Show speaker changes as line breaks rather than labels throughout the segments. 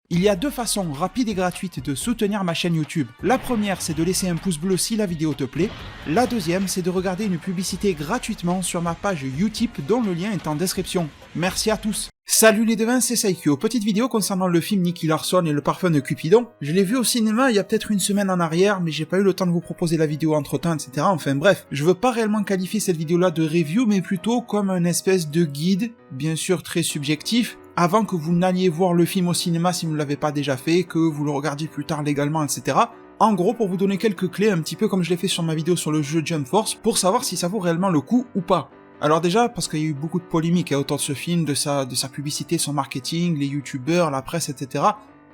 Il y a deux façons rapides et gratuites de soutenir ma chaîne YouTube. La première, c'est de laisser un pouce bleu si la vidéo te plaît. La deuxième, c'est de regarder une publicité gratuitement sur ma page Utip dont le lien est en description. Merci à tous. Salut les devins, c'est Saikyo. Petite vidéo concernant le film Nicky Larson et le parfum de Cupidon. Je l'ai vu au cinéma il y a peut-être une semaine en arrière, mais j'ai pas eu le temps de vous proposer la vidéo entre temps, etc. Enfin bref, je veux pas réellement qualifier cette vidéo-là de review, mais plutôt comme une espèce de guide, bien sûr très subjectif, avant que vous n'alliez voir le film au cinéma si vous ne l'avez pas déjà fait, que vous le regardiez plus tard légalement, etc. En gros, pour vous donner quelques clés, un petit peu comme je l'ai fait sur ma vidéo sur le jeu Jump Force, pour savoir si ça vaut réellement le coup ou pas. Alors déjà, parce qu'il y a eu beaucoup de polémiques autour de ce film, de sa publicité, son marketing, les youtubeurs, la presse, etc.,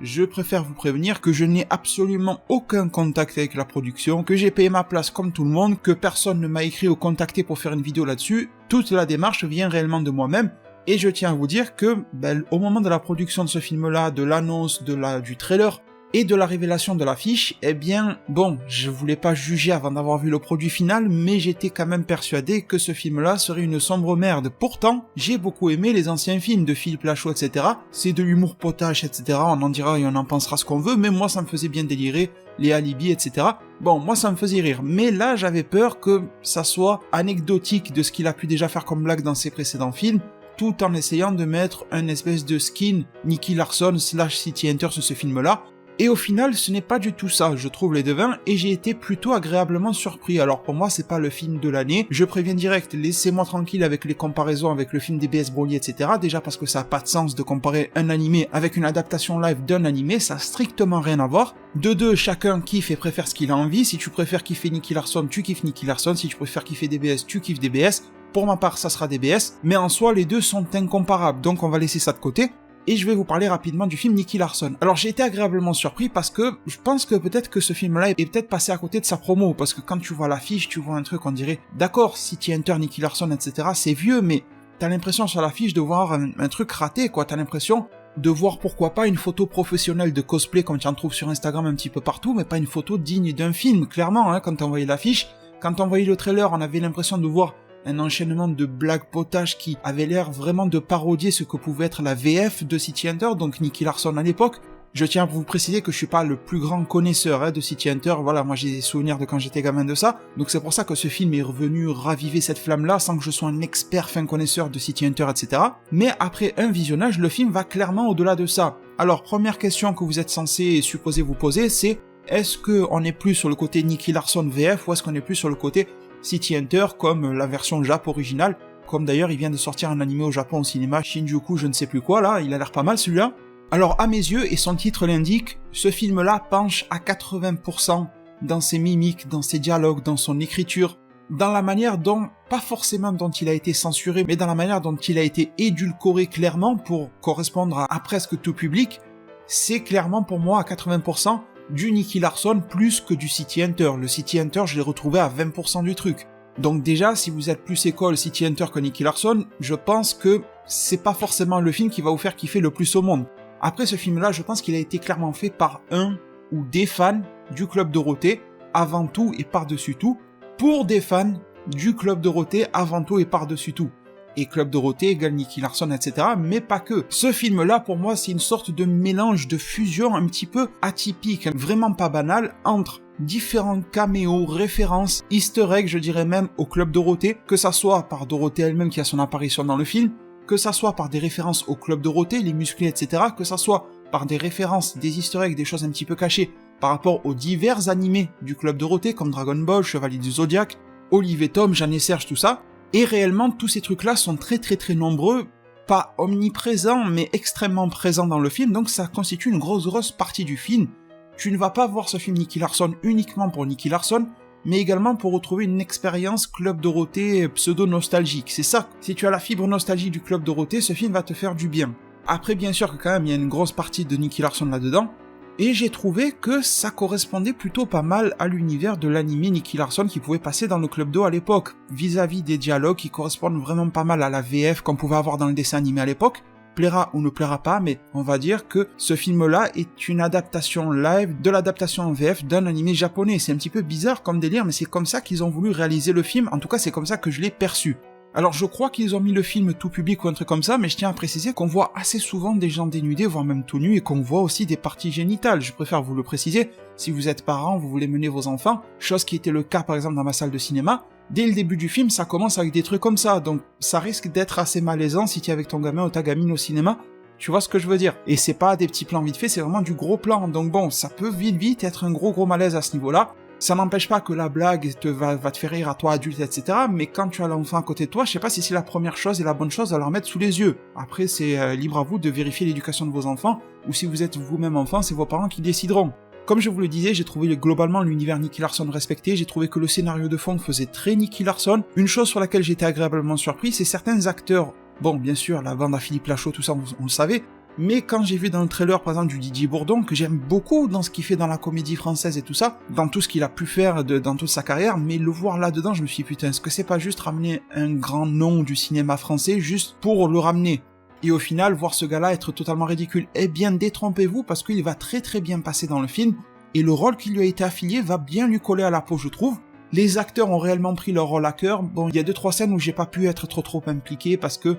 je préfère vous prévenir que je n'ai absolument aucun contact avec la production, que j'ai payé ma place comme tout le monde, que personne ne m'a écrit ou contacté pour faire une vidéo là-dessus. Toute la démarche vient réellement de moi-même. Et je tiens à vous dire que, au moment de la production de ce film-là, de l'annonce, du trailer, et de la révélation de l'affiche, eh bien, bon, je voulais pas juger avant d'avoir vu le produit final, mais j'étais quand même persuadé que ce film-là serait une sombre merde. Pourtant, j'ai beaucoup aimé les anciens films de Philippe Lachaud, etc. C'est de l'humour potache, etc. On en dira et on en pensera ce qu'on veut, mais moi ça me faisait bien délirer, les alibis, etc. Bon, moi ça me faisait rire, mais là j'avais peur que ça soit anecdotique de ce qu'il a pu déjà faire comme blague dans ses précédents films, tout en essayant de mettre un espèce de skin Nicky Larson / City Hunter sur ce film-là. Et au final, ce n'est pas du tout ça, je trouve les devins, et j'ai été plutôt agréablement surpris. Alors pour moi, c'est pas le film de l'année, je préviens direct, laissez-moi tranquille avec les comparaisons avec le film DBS Broly, etc. Déjà parce que ça a pas de sens de comparer un animé avec une adaptation live d'un animé, ça a strictement rien à voir. De deux, chacun kiffe et préfère ce qu'il a envie, si tu préfères kiffer Nicky Larson, tu kiffes Nicky Larson, si tu préfères kiffer DBS, tu kiffes DBS. Pour ma part, ça sera DBS, mais en soi, les deux sont incomparables, donc on va laisser ça de côté. Et je vais vous parler rapidement du film Nicky Larson. Alors j'ai été agréablement surpris parce que je pense que peut-être que ce film-là est peut-être passé à côté de sa promo, parce que quand tu vois l'affiche, tu vois un truc, on dirait, d'accord, City Hunter, Nicky Larson, etc., c'est vieux, mais t'as l'impression sur l'affiche de voir un truc raté, quoi. T'as l'impression de voir pourquoi pas une photo professionnelle de cosplay comme tu en trouves sur Instagram un petit peu partout, mais pas une photo digne d'un film, clairement, hein, quand on voyait l'affiche. Quand on voyait le trailer, on avait l'impression de voir un enchaînement de blagues potaches qui avait l'air vraiment de parodier ce que pouvait être la VF de City Hunter, donc Nicky Larson à l'époque. Je tiens à vous préciser que je suis pas le plus grand connaisseur de City Hunter, voilà, moi j'ai des souvenirs de quand j'étais gamin de ça, donc c'est pour ça que ce film est revenu raviver cette flamme-là, sans que je sois un expert fin connaisseur de City Hunter, etc. Mais après un visionnage, le film va clairement au-delà de ça. Alors, première question que vous êtes censé et supposé vous poser, c'est est-ce qu'on est plus sur le côté Nicky Larson VF, ou est-ce qu'on est plus sur le côté City Hunter comme la version Jap originale, comme d'ailleurs il vient de sortir un animé au Japon au cinéma, Shinjuku je ne sais plus quoi là, il a l'air pas mal celui-là. Alors à mes yeux, et son titre l'indique, ce film-là penche à 80% dans ses mimiques, dans ses dialogues, dans son écriture, dans la manière dont, pas forcément dont il a été censuré, mais dans la manière dont il a été édulcoré clairement pour correspondre à presque tout public, c'est clairement pour moi à 80%, du Nicky Larson plus que du City Hunter. Le City Hunter, je l'ai retrouvé à 20% du truc. Donc déjà, si vous êtes plus école City Hunter que Nicky Larson, je pense que c'est pas forcément le film qui va vous faire kiffer le plus au monde. Après ce film-là, je pense qu'il a été clairement fait par un ou des fans du Club Dorothée, avant tout et par-dessus tout, pour des fans du Club Dorothée, avant tout et par-dessus tout. Et Club Dorothée égale Nicky Larson, etc., mais pas que. Ce film-là, pour moi, c'est une sorte de mélange, de fusion un petit peu atypique, vraiment pas banal, entre différents caméos, références, easter eggs, je dirais même, au Club Dorothée, que ça soit par Dorothée elle-même qui a son apparition dans le film, que ça soit par des références au Club Dorothée, les musclés, etc., que ça soit par des références, des easter eggs, des choses un petit peu cachées, par rapport aux divers animés du Club Dorothée, comme Dragon Ball, Chevalier du Zodiac, Olive et Tom, Jeanne et Serge, tout ça. Et réellement, tous ces trucs-là sont très très très nombreux, pas omniprésents, mais extrêmement présents dans le film, donc ça constitue une grosse partie du film. Tu ne vas pas voir ce film Nicky Larson uniquement pour Nicky Larson, mais également pour retrouver une expérience Club Dorothée pseudo-nostalgique. C'est ça, si tu as la fibre nostalgie du Club Dorothée, ce film va te faire du bien. Après, bien sûr que quand même, il y a une grosse partie de Nicky Larson là-dedans, et j'ai trouvé que ça correspondait plutôt pas mal à l'univers de l'animé Nicky Larson qui pouvait passer dans le Club Do à l'époque, vis-à-vis des dialogues qui correspondent vraiment pas mal à la VF qu'on pouvait avoir dans le dessin animé à l'époque. Plaira ou ne plaira pas, mais on va dire que ce film-là est une adaptation live de l'adaptation en VF d'un animé japonais. C'est un petit peu bizarre comme délire, mais c'est comme ça qu'ils ont voulu réaliser le film, en tout cas c'est comme ça que je l'ai perçu. Alors je crois qu'ils ont mis le film tout public ou un truc comme ça, mais je tiens à préciser qu'on voit assez souvent des gens dénudés, voire même tout nus, et qu'on voit aussi des parties génitales. Je préfère vous le préciser, si vous êtes parent, vous voulez mener vos enfants, chose qui était le cas par exemple dans ma salle de cinéma, dès le début du film, ça commence avec des trucs comme ça, donc ça risque d'être assez malaisant si tu es avec ton gamin ou ta gamine au cinéma, tu vois ce que je veux dire. Et c'est pas des petits plans vite faits, c'est vraiment du gros plan, donc bon, ça peut vite être un gros malaise à ce niveau-là. Ça n'empêche pas que la blague va te faire rire à toi adulte, etc. Mais quand tu as l'enfant à côté de toi, je sais pas si c'est la première chose et la bonne chose à leur mettre sous les yeux. Après, c'est libre à vous de vérifier l'éducation de vos enfants, ou si vous êtes vous-même enfant, c'est vos parents qui décideront. Comme je vous le disais, j'ai trouvé globalement l'univers Nicky Larson respecté, j'ai trouvé que le scénario de fond faisait très Nicky Larson. Une chose sur laquelle j'étais agréablement surpris, c'est certains acteurs. Bon, bien sûr, la bande à Philippe Lachaud, tout ça, on le savait, mais quand j'ai vu dans le trailer, par exemple, du Didier Bourdon, que j'aime beaucoup dans ce qu'il fait dans la comédie française et tout ça, dans tout ce qu'il a pu faire dans toute sa carrière, mais le voir là-dedans, je me suis dit, putain, est-ce que c'est pas juste ramener un grand nom du cinéma français juste pour le ramener? Et au final, voir ce gars-là être totalement ridicule. Eh bien, détrompez-vous, parce qu'il va très bien passer dans le film, et le rôle qui lui a été affilié va bien lui coller à la peau, je trouve. Les acteurs ont réellement pris leur rôle à cœur. Bon, il y a 2-3 scènes où j'ai pas pu être trop impliqué, parce que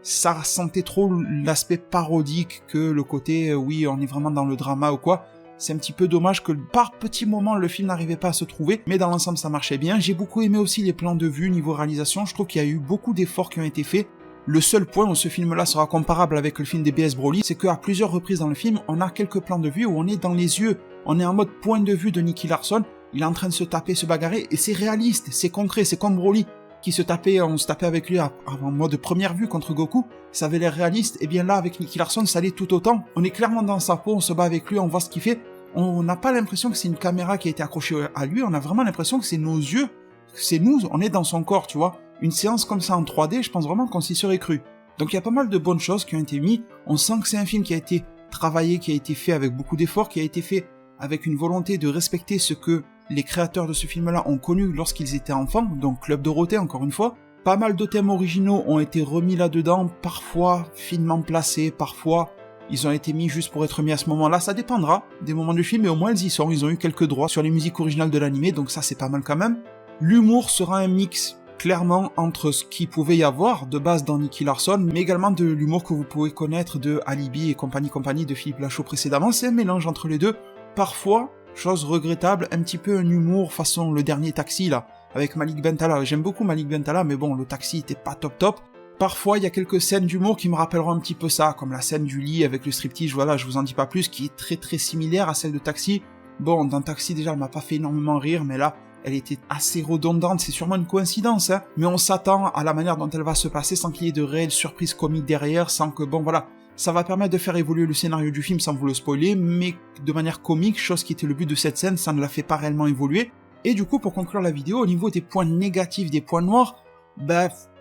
ça ressentait trop l'aspect parodique que le côté oui on est vraiment dans le drama ou quoi. C'est un petit peu dommage que par petits moments le film n'arrivait pas à se trouver, mais dans l'ensemble ça marchait bien. J'ai beaucoup aimé aussi les plans de vue niveau réalisation, je trouve qu'il y a eu beaucoup d'efforts qui ont été faits. Le seul point où ce film-là sera comparable avec le film des B.S. Broly, c'est qu'à plusieurs reprises dans le film, on a quelques plans de vue où on est dans les yeux, on est en mode point de vue de Nicky Larson, il est en train de se taper, se bagarrer, et c'est réaliste, c'est concret, c'est comme Broly qui on se tapait avec lui en mode première vue contre Goku, ça avait l'air réaliste, et bien là, avec Nicky Larson, ça l'est tout autant. On est clairement dans sa peau, on se bat avec lui, on voit ce qu'il fait, on n'a pas l'impression que c'est une caméra qui a été accrochée à lui, on a vraiment l'impression que c'est nos yeux, c'est nous, on est dans son corps, tu vois. Une séance comme ça en 3D, je pense vraiment qu'on s'y serait cru. Donc il y a pas mal de bonnes choses qui ont été mises, on sent que c'est un film qui a été travaillé, qui a été fait avec beaucoup d'efforts, qui a été fait avec une volonté de respecter ce que les créateurs de ce film-là ont connu lorsqu'ils étaient enfants, donc Club Dorothée encore une fois. Pas mal de thèmes originaux ont été remis là-dedans, parfois finement placés, parfois ils ont été mis juste pour être mis à ce moment-là, ça dépendra des moments du film, mais au moins ils y sont, ils ont eu quelques droits sur les musiques originales de l'animé, donc ça c'est pas mal quand même. L'humour sera un mix clairement entre ce qu'il pouvait y avoir de base dans Nicky Larson, mais également de l'humour que vous pouvez connaître de Alibi et compagnie de Philippe Lachaud précédemment, c'est un mélange entre les deux. Parfois, chose regrettable, un petit peu un humour façon le dernier Taxi là, avec Malik Bentala. J'aime beaucoup Malik Bentala, mais bon, le Taxi était pas top. Parfois, il y a quelques scènes d'humour qui me rappelleront un petit peu ça, comme la scène du lit avec le striptease, voilà, je vous en dis pas plus, qui est très similaire à celle de Taxi. Bon, dans Taxi déjà, elle m'a pas fait énormément rire, mais là, elle était assez redondante, c'est sûrement une coïncidence, hein, mais on s'attend à la manière dont elle va se passer sans qu'il y ait de réelles surprises comiques derrière, sans que, bon voilà, ça va permettre de faire évoluer le scénario du film sans vous le spoiler, mais de manière comique, chose qui était le but de cette scène, ça ne la fait pas réellement évoluer. Et du coup, pour conclure la vidéo, au niveau des points négatifs, des points noirs,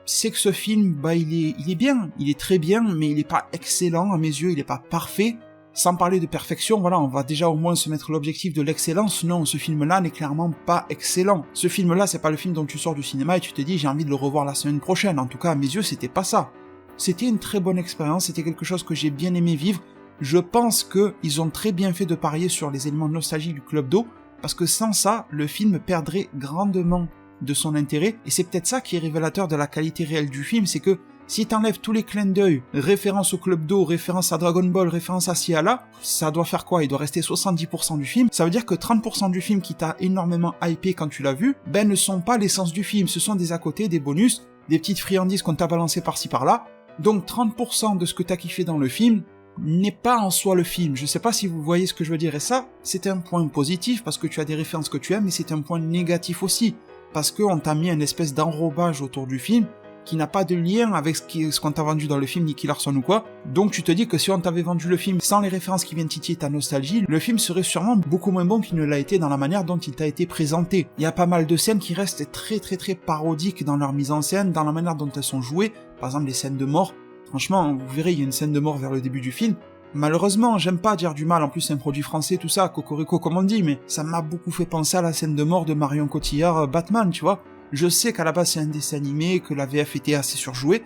c'est que ce film, il est bien, il est très bien, mais il est pas excellent à mes yeux, il est pas parfait. Sans parler de perfection, voilà, on va déjà au moins se mettre l'objectif de l'excellence. Non, ce film-là n'est clairement pas excellent. Ce film-là, c'est pas le film dont tu sors du cinéma et tu te dis j'ai envie de le revoir la semaine prochaine. En tout cas, à mes yeux, c'était pas ça. C'était une très bonne expérience, c'était quelque chose que j'ai bien aimé vivre. Je pense qu'ils ont très bien fait de parier sur les éléments nostalgiques du Club d'eau, parce que sans ça, le film perdrait grandement de son intérêt, et c'est peut-être ça qui est révélateur de la qualité réelle du film, c'est que si t'enlèves tous les clins d'œil, référence au Club d'eau, référence à Dragon Ball, référence à ci à là, ça doit faire quoi? Il doit rester 70% du film. Ça veut dire que 30% du film qui t'a énormément hypé quand tu l'as vu, ne sont pas l'essence du film, ce sont des à côté, des bonus, des petites friandises qu'on t'a balancées par-ci par-là. Donc 30% de ce que t'as kiffé dans le film n'est pas en soi le film. Je sais pas si vous voyez ce que je veux dire, et ça, c'est un point positif parce que tu as des références que tu aimes, mais c'est un point négatif aussi, parce qu'on t'a mis une espèce d'enrobage autour du film, qui n'a pas de lien avec ce qu'on t'a vendu dans le film Nicky Larson ou quoi. Donc tu te dis que si on t'avait vendu le film sans les références qui viennent titiller ta nostalgie, le film serait sûrement beaucoup moins bon qu'il ne l'a été dans la manière dont il t'a été présenté. Il y a pas mal de scènes qui restent très parodiques dans leur mise en scène, dans la manière dont elles sont jouées, par exemple les scènes de mort. Franchement, vous verrez, il y a une scène de mort vers le début du film. Malheureusement, j'aime pas dire du mal, en plus c'est un produit français, tout ça, cocorico comme on dit, mais ça m'a beaucoup fait penser à la scène de mort de Marion Cotillard, Batman, tu vois. Je sais qu'à la base c'est un dessin animé, que la VF était assez surjouée,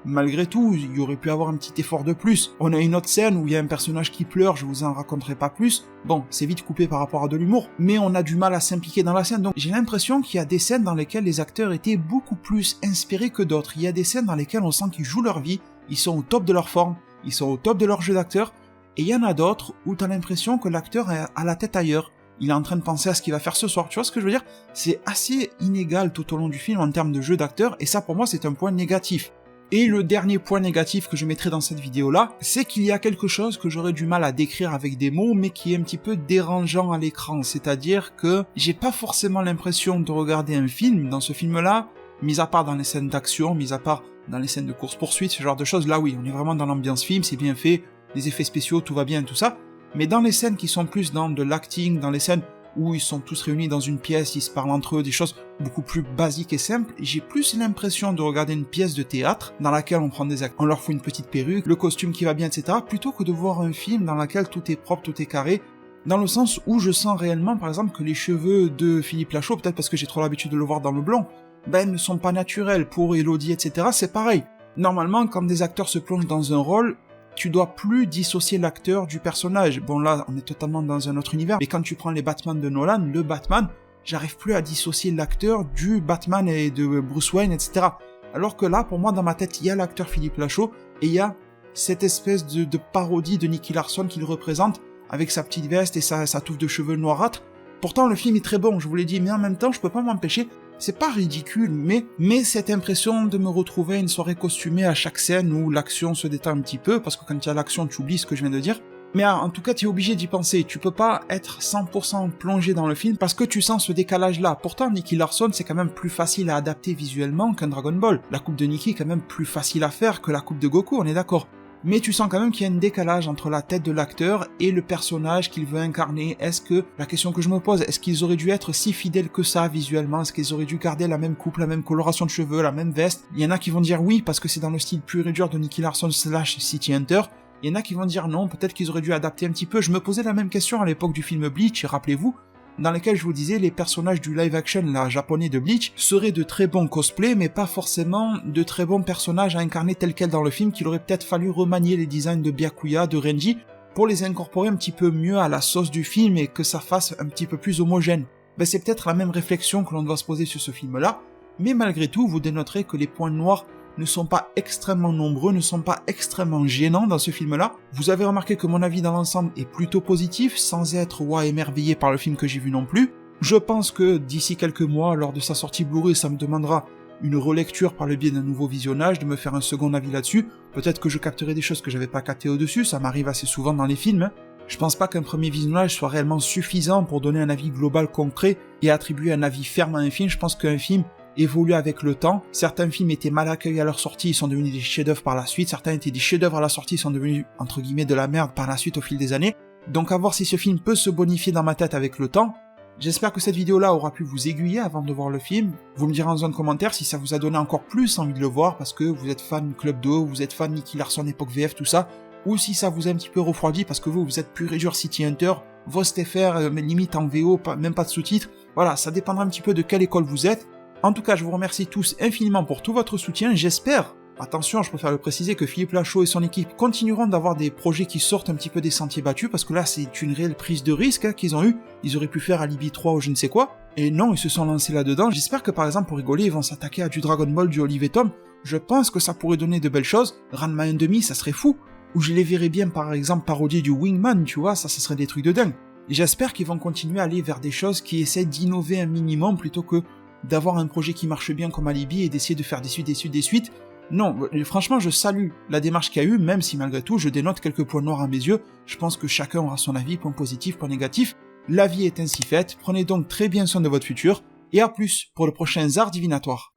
malgré tout, il y aurait pu avoir un petit effort de plus. On a une autre scène où il y a un personnage qui pleure, je vous en raconterai pas plus. Bon, c'est vite coupé par rapport à de l'humour, mais on a du mal à s'impliquer dans la scène, donc j'ai l'impression qu'il y a des scènes dans lesquelles les acteurs étaient beaucoup plus inspirés que d'autres. Il y a des scènes dans lesquelles on sent qu'ils jouent leur vie, ils sont au top de leur forme, ils sont au top de leur jeu d'acteur, et il y en a d'autres où t'as l'impression que l'acteur a la tête ailleurs. Il est en train de penser à ce qu'il va faire ce soir, tu vois ce que je veux dire? C'est assez inégal tout au long du film en termes de jeu d'acteur, et ça pour moi c'est un point négatif. Et le dernier point négatif que je mettrai dans cette vidéo-là, c'est qu'il y a quelque chose que j'aurais du mal à décrire avec des mots, mais qui est un petit peu dérangeant à l'écran. C'est-à-dire que j'ai pas forcément l'impression de regarder un film dans ce film-là, mis à part dans les scènes d'action, mis à part dans les scènes de course-poursuite, ce genre de choses. Là oui, on est vraiment dans l'ambiance film, c'est bien fait, les effets spéciaux, tout va bien, tout ça. Mais dans les scènes qui sont plus dans de l'acting, dans les scènes où ils sont tous réunis dans une pièce, ils se parlent entre eux, des choses beaucoup plus basiques et simples, j'ai plus l'impression de regarder une pièce de théâtre dans laquelle on prend des acteurs, on leur fout une petite perruque, le costume qui va bien, etc., plutôt que de voir un film dans lequel tout est propre, tout est carré, dans le sens où je sens réellement, par exemple, que les cheveux de Philippe Lachaud, peut-être parce que j'ai trop l'habitude de le voir dans le blond, ne sont pas naturels. Pour Elodie, etc., c'est pareil. Normalement, quand des acteurs se plongent dans un rôle, tu dois plus dissocier l'acteur du personnage. Bon là, on est totalement dans un autre univers, mais quand tu prends les Batman de Nolan, le Batman, j'arrive plus à dissocier l'acteur du Batman et de Bruce Wayne, etc. Alors que là, pour moi, dans ma tête, il y a l'acteur Philippe Lachaud, et il y a cette espèce de parodie de Nicky Larson qu'il représente, avec sa petite veste et sa touffe de cheveux noirâtres. Pourtant, le film est très bon, je vous l'ai dit, mais en même temps, je peux pas m'empêcher. C'est pas ridicule, mais cette impression de me retrouver à une soirée costumée à chaque scène où l'action se détend un petit peu, parce que quand il y a l'action, tu oublies ce que je viens de dire. Mais en tout cas, tu es obligé d'y penser. Tu peux pas être 100% plongé dans le film parce que tu sens ce décalage-là. Pourtant, Nicky Larson, c'est quand même plus facile à adapter visuellement qu'un Dragon Ball. La coupe de Nicky est quand même plus facile à faire que la coupe de Goku, on est d'accord. Mais tu sens quand même qu'il y a un décalage entre la tête de l'acteur et le personnage qu'il veut incarner. Est-ce que, la question que je me pose, est-ce qu'ils auraient dû être si fidèles que ça visuellement? Est-ce qu'ils auraient dû garder la même coupe, la même coloration de cheveux, la même veste? Il y en a qui vont dire oui, parce que c'est dans le style pur et dur de Nicky Larson / City Hunter. Il y en a qui vont dire non, peut-être qu'ils auraient dû adapter un petit peu. Je me posais la même question à l'époque du film Bleach, rappelez-vous, dans lequel je vous disais les personnages du live action japonais de Bleach seraient de très bons cosplays, mais pas forcément de très bons personnages à incarner tels quels dans le film, qu'il aurait peut-être fallu remanier les designs de Byakuya, de Renji, pour les incorporer un petit peu mieux à la sauce du film et que ça fasse un petit peu plus homogène. C'est peut-être la même réflexion que l'on doit se poser sur ce film-là, mais malgré tout, vous dénoterez que les points noirs ne sont pas extrêmement nombreux, ne sont pas extrêmement gênants dans ce film-là. Vous avez remarqué que mon avis dans l'ensemble est plutôt positif, sans être émerveillé par le film que j'ai vu non plus. Je pense que d'ici quelques mois, lors de sa sortie Blu-ray, ça me demandera une relecture par le biais d'un nouveau visionnage, de me faire un second avis là-dessus. Peut-être que je capterai des choses que j'avais pas captées au-dessus, ça m'arrive assez souvent dans les films. Je pense pas qu'un premier visionnage soit réellement suffisant pour donner un avis global concret et attribuer un avis ferme à un film. Je pense qu'un film évolue avec le temps. Certains films étaient mal accueillis à leur sortie, ils sont devenus des chefs-d'œuvre par la suite. Certains étaient des chefs-d'œuvre à la sortie, ils sont devenus entre guillemets de la merde par la suite au fil des années. Donc à voir si ce film peut se bonifier dans ma tête avec le temps. J'espère que cette vidéo-là aura pu vous aiguiller avant de voir le film. Vous me direz en zone commentaire si ça vous a donné encore plus envie de le voir parce que vous êtes fan Club Do, vous êtes fan Nicky Larson époque VF, tout ça. Ou si ça vous a un petit peu refroidi parce que vous êtes pur et dur City Hunter, vos STFR, limite en VO, même pas de sous-titres. Voilà, ça dépendra un petit peu de quelle école vous êtes. En tout cas, je vous remercie tous infiniment pour tout votre soutien, j'espère, attention, je préfère le préciser, que Philippe Lachaud et son équipe continueront d'avoir des projets qui sortent un petit peu des sentiers battus, parce que là, c'est une réelle prise de risque qu'ils ont eu. Ils auraient pu faire Alibi 3 ou je ne sais quoi, et non, ils se sont lancés là-dedans. J'espère que par exemple, pour rigoler, ils vont s'attaquer à du Dragon Ball, du Olive et Tom. Je pense que ça pourrait donner de belles choses. Ranma 1/2, ça serait fou. Ou je les verrais bien, par exemple, parodier du Wingman, tu vois, ça serait des trucs de dingue. Et j'espère qu'ils vont continuer à aller vers des choses qui essaient d'innover un minimum, plutôt que d'avoir un projet qui marche bien comme Alibi et d'essayer de faire des suites. Non, franchement, je salue la démarche qu'il y a eu, même si malgré tout, je dénote quelques points noirs à mes yeux. Je pense que chacun aura son avis, point positif, point négatif. La vie est ainsi faite, prenez donc très bien soin de votre futur, et à plus pour le prochain Zard Divinatoire.